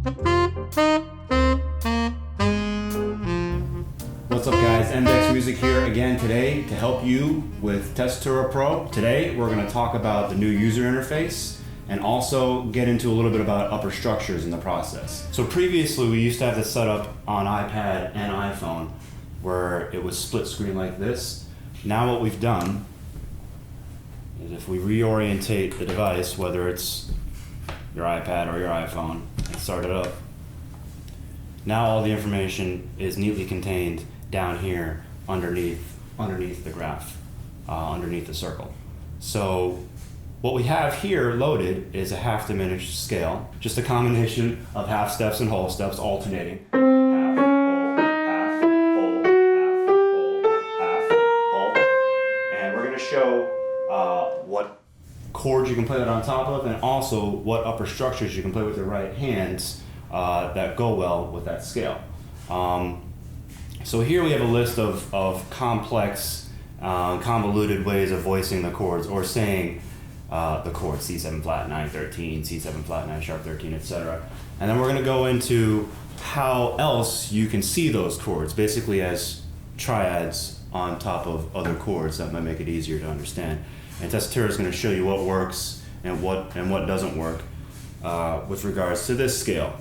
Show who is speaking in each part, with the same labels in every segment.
Speaker 1: What's up guys, MDX Music here again today to help you with Tessitura Pro. Today we're going to talk about the new user interface and also get into a little bit about upper structures in the process. So previously we used to have this set up on iPad and iPhone where it was split screen like this. Now what we've done is if we reorientate the device, whether it's your iPad or your iPhone, and start it up, now all the information is neatly contained down here underneath the graph, underneath the circle. So what we have here loaded is a half diminished scale, just a combination of half steps and whole steps alternating. Half, whole, half, whole. And we're going to show what chords you can play that on top of, and also what upper structures you can play with your right hands that go well with that scale. So here we have a list of complex, convoluted ways of voicing the chords or saying the chords, C7 flat 9 13, C7 flat 9 sharp 13, etc. And then we're going to go into how else you can see those chords, basically as triads on top of other chords that might make it easier to understand. And Tessitura is going to show you what works and what doesn't work with regards to this scale.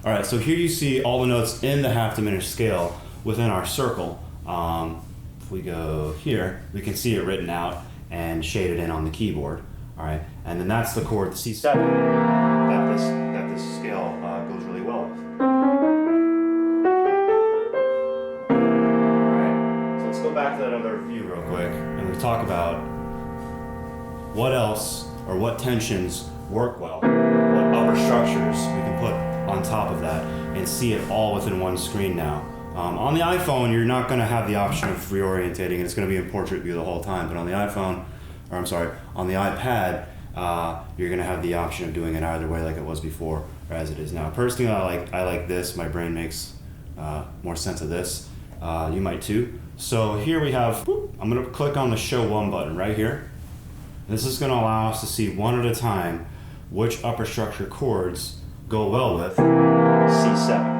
Speaker 1: All right, so here you see all the notes in the half diminished scale within our circle. If we go here, we can see it written out and shaded in on the keyboard. All right, and then that's the chord, the C7, that this scale goes really well with. All right, so let's go back to that other view real quick, and we talk about what else or what tensions work well, what upper structures we can put on top of that, and see it all within one screen now. On the iPhone, you're not going to have the option of reorientating, and it's going to be in portrait view the whole time. But on the iPhone, or I'm sorry, on the iPad, you're going to have the option of doing it either way, like it was before or as it is now. Personally, I like this. My brain makes more sense of this. You might too. So here we have. I'm going to click on the Show One button right here. This is going to allow us to see one at a time which upper structure chords go well with C7.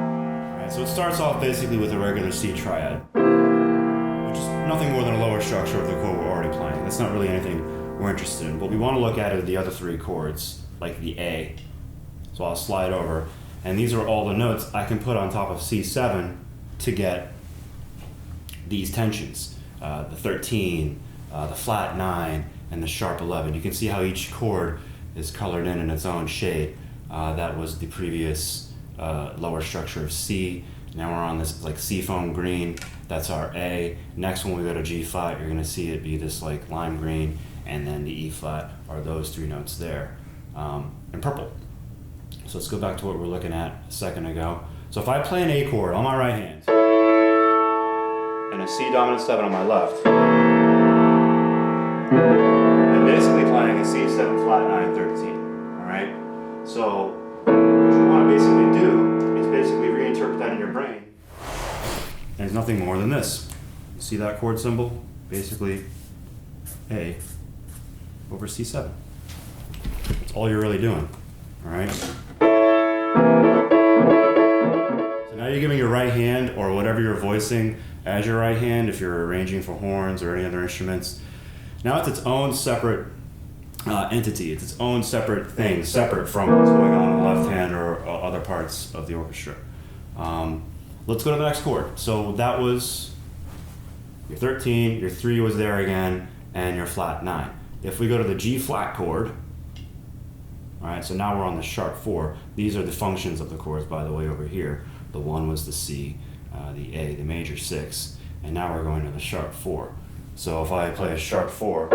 Speaker 1: So it starts off basically with a regular C triad, which is nothing more than a lower structure of the chord we're already playing. That's not really anything we're interested in. What we want to look at are the other three chords, like the A. So I'll slide over, and these are all the notes I can put on top of C7 to get these tensions. The 13, the flat 9, and the sharp 11. You can see how each chord is colored in its own shade. That was the previous lower structure of C. Now we're on this like seafoam green. That's our A. Next, when we go to G flat, you're going to see it be this like lime green, and then the E flat are those three notes there, in purple. So let's go back to what we were looking at a second ago. So if I play an A chord on my right hand and a C dominant 7 on my left, I'm basically playing a C7 flat 9 13. All right. So what you want to basically do is basically reinterpret that in your brain. And it's nothing more than this. You see that chord symbol? Basically A over C7. That's all you're really doing. All right? So now you're giving your right hand, or whatever you're voicing as your right hand, if you're arranging for horns or any other instruments. Now it's its own separate entity. It's its own separate thing, separate from what's going on in the left hand or other parts of the orchestra. Let's go to the next chord. So that was your 13, your 3 was there again, and your flat 9. If we go to the G flat chord, all right, so now we're on the sharp 4. These are the functions of the chords, by the way, over here. The 1 was the C, the A, the major 6, and now we're going to the sharp 4. So if I play a sharp 4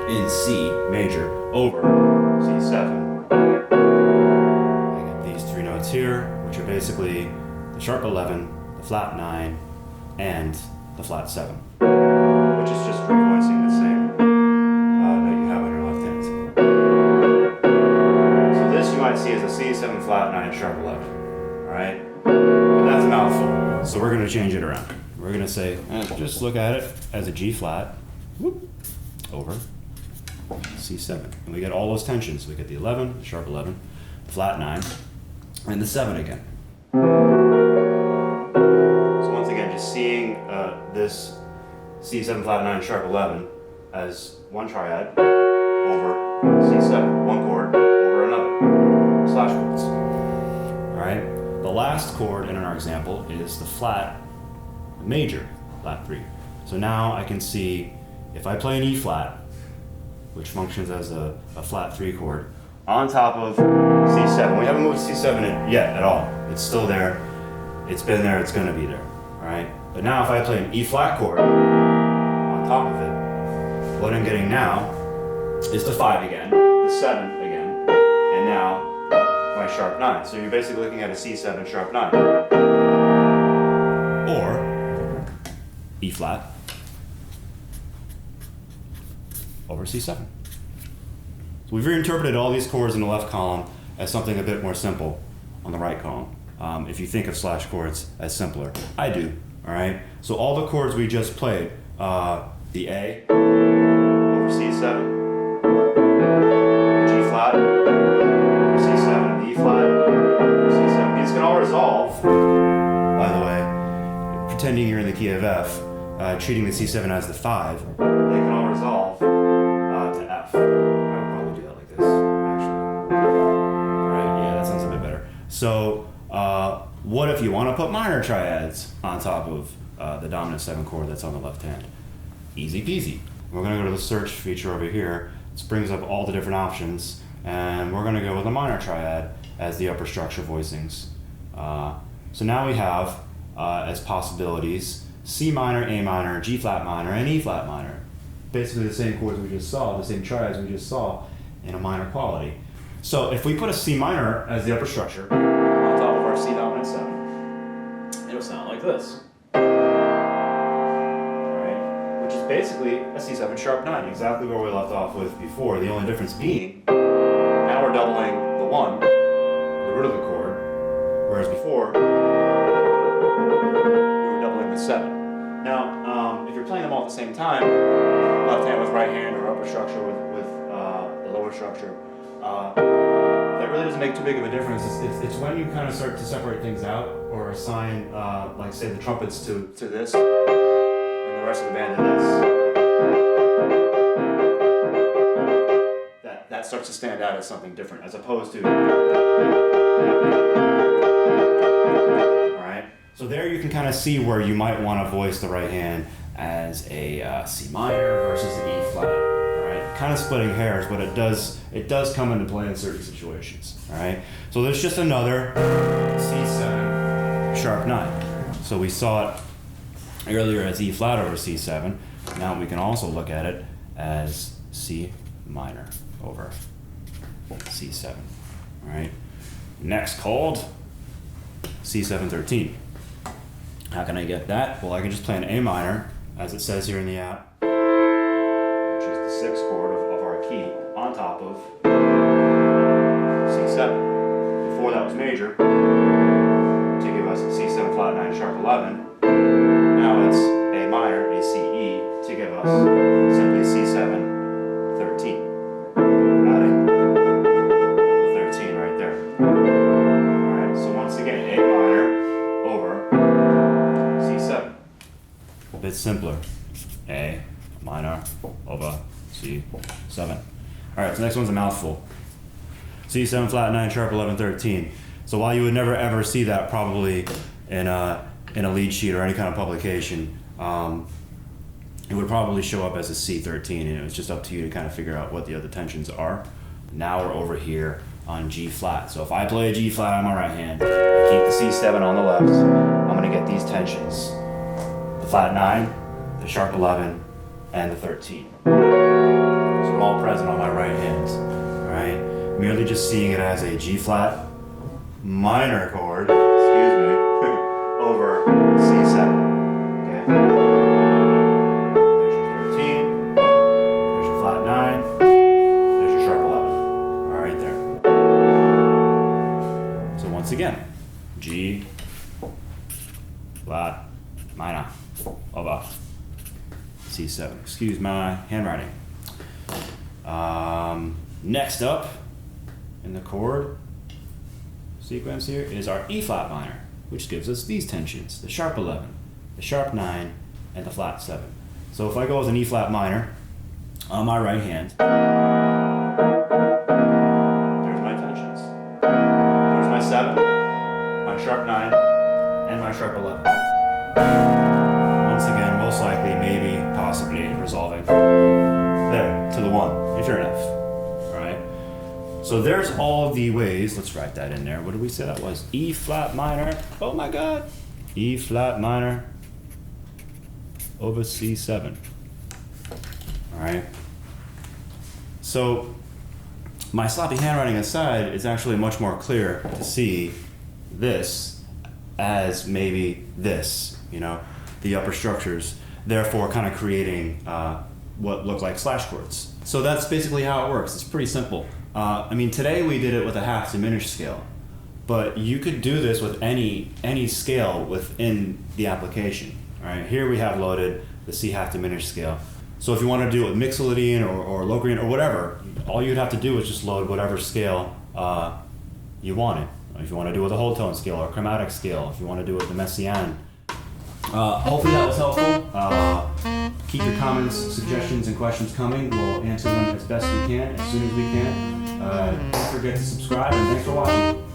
Speaker 1: in C major over C7, I get these three notes here, which are basically the sharp 11, the flat 9, and the flat 7, which is just revoicing the same that you have on your left hand. So this you might see as a C7 flat 9 sharp 11, all right? But that's a mouthful, so we're going to change it around. We're going to say, just look at it as a G flat, whoop, over C7. And we get all those tensions. We get the 11, the sharp 11, the flat 9, and the 7 again. So once again, just seeing this C7 flat 9 sharp 11 as one triad over C7, one chord over another, slash chords. All right. The last chord in our example is the flat major, flat 3. So now I can see if I play an E flat, which functions as a flat 3 chord, on top of C7. We haven't moved C7 yet at all. It's still there. It's been there. It's going to be there. All right. But now if I play an E flat chord on top of it, what I'm getting now is the 5 again, the 7 again, and now my sharp 9. So you're basically looking at a C7 sharp 9. Or E flat over C7. So we've reinterpreted all these chords in the left column as something a bit more simple on the right column. If you think of slash chords as simpler, I do. All right. So all the chords we just played, the A over C7, G flat over C7, the E flat over C7. These can all resolve, by the way, pretending you're in the key of F, treating the C7 as the 5. They can all resolve to F. I would probably do that like this, actually. Right? Yeah, that sounds a bit better. So, what if you want to put minor triads on top of the dominant 7 chord that's on the left hand? Easy peasy. We're going to go to the search feature over here. This brings up all the different options, and we're going to go with a minor triad as the upper structure voicings. So now we have, as possibilities, C minor, A minor, G flat minor, and E flat minor. Basically the same chords we just saw, the same triads we just saw in a minor quality. So if we put a C minor as the upper structure on top of our C dominant 7, it'll sound like this. Basically a C7 sharp 9, exactly where we left off with before. The only difference being, now we're doubling the 1, the root of the chord, whereas before, we were doubling the 7. Now, if you're playing them all at the same time, left hand with right hand, or upper structure with the lower structure, that really doesn't make too big of a difference. It's when you kind of start to separate things out, or assign, like say the trumpets to this, the rest of the band to this, that starts to stand out as something different, as opposed to, alright? So there you can kind of see where you might want to voice the right hand as a C minor versus an E flat, alright? Kind of splitting hairs, but it does come into play in certain situations, alright? So there's just another C7 sharp 9. So we saw it earlier as E flat over C7. Now we can also look at it as C minor over C7. All right. Next chord, C7 13. How can I get that? Well, I can just play an A minor, as it says here in the app, which is the 6th chord of our key, on top of C7. Before that was major, to give us C7 flat 9 sharp 11. Now it's A minor, A C E, to give us simply C7 13. Adding the 13 right there. Alright, so once again, A minor over C7. A bit simpler. A minor over C7. Alright, so next one's a mouthful. C7 flat 9 sharp 11 13. So while you would never ever see that probably in a lead sheet or any kind of publication, it would probably show up as a C13, and it's just up to you to kind of figure out what the other tensions are. Now we're over here on G flat. So if I play a G flat on my right hand, and keep the C7 on the left, I'm going to get these tensions. The flat 9, the sharp 11, and the 13. So they're all present on my right hand. Alright? Merely just seeing it as a G flat minor chord, over C7. Okay. There's your 13. There's your flat 9. There's your sharp 11. All right there. So once again, G flat minor over C7. Excuse my handwriting. Next up in the chord, sequence here is our E flat minor, which gives us these tensions, the sharp 11, the sharp 9, and the flat 7. So if I go with an E flat minor on my right hand, there's my tensions. There's my 7, my sharp 9, and my sharp 11. Once again, most likely, maybe, possibly resolving there to the 1 if you're an F. Alright? So there's all the ways, let's write that in there. What did we say that was? E flat minor, oh my god! E flat minor over C7. Alright? So my sloppy handwriting aside, it's actually much more clear to see this as maybe this, you know, the upper structures, therefore kind of creating what look like slash chords. So that's basically how it works. It's pretty simple. I mean, today we did it with a half diminished scale, but you could do this with any scale within the application. All right, here we have loaded the C half diminished scale. So if you want to do it with Mixolydian or Locrian or whatever, all you'd have to do is just load whatever scale you wanted. If you want to do it with a whole tone scale or chromatic scale, if you want to do it with the Messiaen. Hopefully that was helpful. Keep your comments, suggestions, and questions coming. We'll answer them as best we can, as soon as we can. Don't forget to subscribe, and thanks for watching.